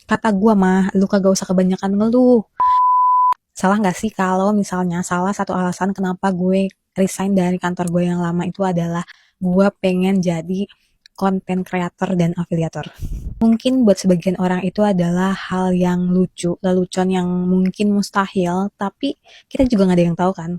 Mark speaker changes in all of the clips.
Speaker 1: Kata gua mah, lu kagak usah kebanyakan ngeluh. Salah nggak sih kalau misalnya salah satu alasan kenapa gue resign dari kantor gue yang lama itu adalah gue pengen jadi content creator dan afiliator. Mungkin buat sebagian orang itu adalah hal yang lucu, lelucon yang mungkin mustahil, tapi kita juga nggak ada yang tahu kan.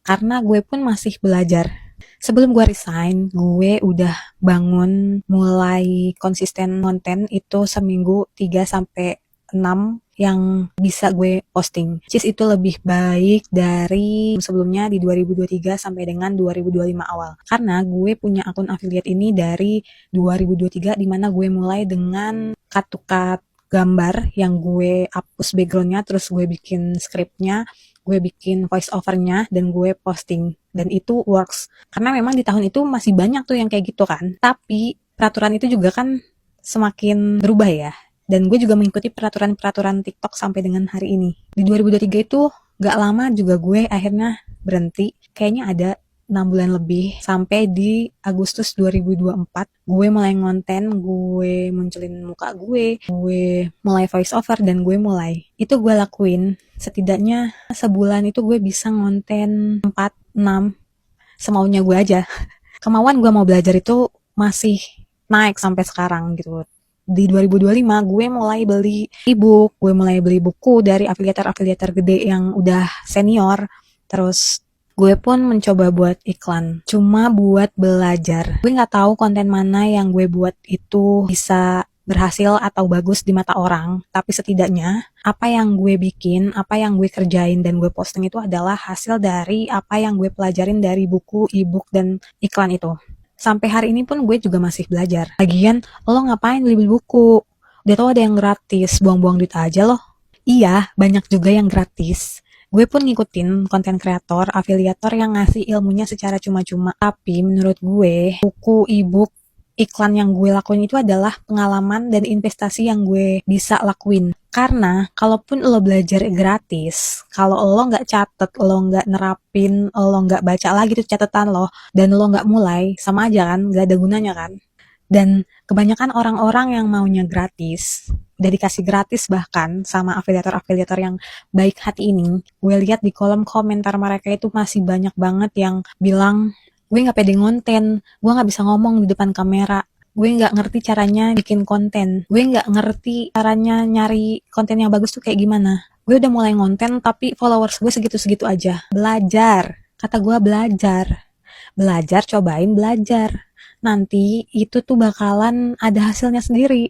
Speaker 1: Karena gue pun masih belajar. Sebelum gue resign, gue udah bangun mulai konsisten konten itu seminggu 3 sampai 6 yang bisa gue posting. Which is itu lebih baik dari sebelumnya di 2023 sampai dengan 2025 awal. Karena gue punya akun affiliate ini dari 2023 di mana gue mulai dengan cut-to-cut gambar yang gue hapus backgroundnya, terus gue bikin scriptnya, gue bikin voice overnya, dan gue posting. Dan itu works. Karena memang di tahun itu masih banyak tuh yang kayak gitu kan. Tapi peraturan itu juga kan semakin berubah ya. Dan gue juga mengikuti peraturan-peraturan TikTok sampai dengan hari ini. Di 2023 itu gak lama juga gue akhirnya berhenti. Kayaknya ada 6 bulan lebih sampai di Agustus 2024 gue mulai ngonten, gue munculin muka gue mulai voice over, dan gue mulai itu gue lakuin setidaknya sebulan itu gue bisa ngonten 4, 6 semaunya gue aja. Kemauan gue mau belajar itu masih naik sampai sekarang gitu. Di 2025 gue mulai beli ebook, gue mulai beli buku dari afiliator-afiliator gede yang udah senior. Terus gue pun mencoba buat iklan, cuma buat belajar. Gue nggak tahu konten mana yang gue buat itu bisa berhasil atau bagus di mata orang, tapi setidaknya apa yang gue bikin, apa yang gue kerjain dan gue posting itu adalah hasil dari apa yang gue pelajarin dari buku, ebook, dan iklan itu. Sampai hari ini pun gue juga masih belajar. Lagian, lo ngapain beli buku? Udah tau ada yang gratis, buang-buang duit aja loh. Iya, banyak juga yang gratis. Gue pun ngikutin konten kreator, afiliator yang ngasih ilmunya secara cuma-cuma. Tapi menurut gue, buku, ebook, iklan yang gue lakuin itu adalah pengalaman dan investasi yang gue bisa lakuin. Karena kalaupun lo belajar gratis, kalau lo nggak catet, lo nggak nerapin, lo nggak baca lagi tuh catatan lo, dan lo nggak mulai, sama aja kan, nggak ada gunanya kan. Dan kebanyakan orang-orang yang maunya gratis, udah dikasih gratis bahkan sama afiliator-afiliator yang baik hati ini, gue lihat di kolom komentar mereka itu masih banyak banget yang bilang, gue gak pede ngonten, gue gak bisa ngomong di depan kamera, gue gak ngerti caranya bikin konten, gue gak ngerti caranya nyari konten yang bagus tuh kayak gimana. Gue udah mulai ngonten tapi followers gue segitu-segitu aja. Belajar, kata gue belajar. Belajar, cobain belajar. Nanti itu tuh bakalan ada hasilnya sendiri.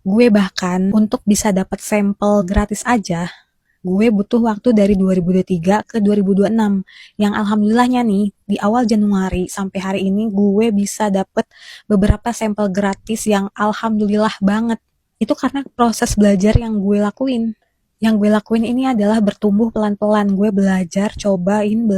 Speaker 1: Gue bahkan untuk bisa dapat sampel gratis aja, gue butuh waktu dari 2023 ke 2026. Yang alhamdulillahnya nih, di awal Januari sampai hari ini gue bisa dapat beberapa sampel gratis yang alhamdulillah banget. Itu karena proses belajar yang gue lakuin. Yang gue lakuin ini adalah bertumbuh pelan-pelan. Gue belajar, cobain.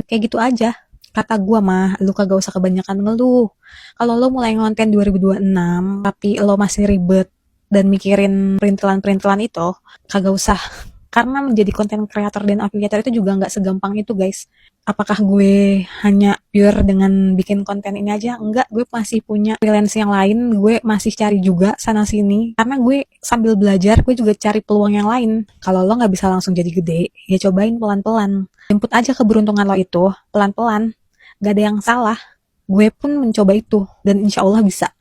Speaker 1: Kayak gitu aja. Kata gue mah, lu kagak usah kebanyakan ngeluh. Kalau lo mulai ngonten 2026, tapi lo masih ribet dan mikirin perintilan-perintilan itu, kagak usah. Karena menjadi konten kreator dan afiliator itu juga nggak segampang itu, guys. Apakah gue hanya pure dengan bikin konten ini aja? Enggak, gue masih punya freelance yang lain. Gue masih cari juga sana-sini. Karena gue sambil belajar, gue juga cari peluang yang lain. Kalau lo nggak bisa langsung jadi gede, ya cobain pelan-pelan. Jemput aja keberuntungan lo itu, pelan-pelan. Gak ada yang salah. Gue pun mencoba itu, dan insya Allah bisa.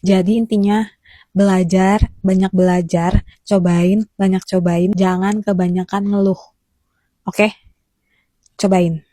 Speaker 1: Jadi intinya, belajar, banyak cobain, jangan kebanyakan ngeluh. Oke? Cobain.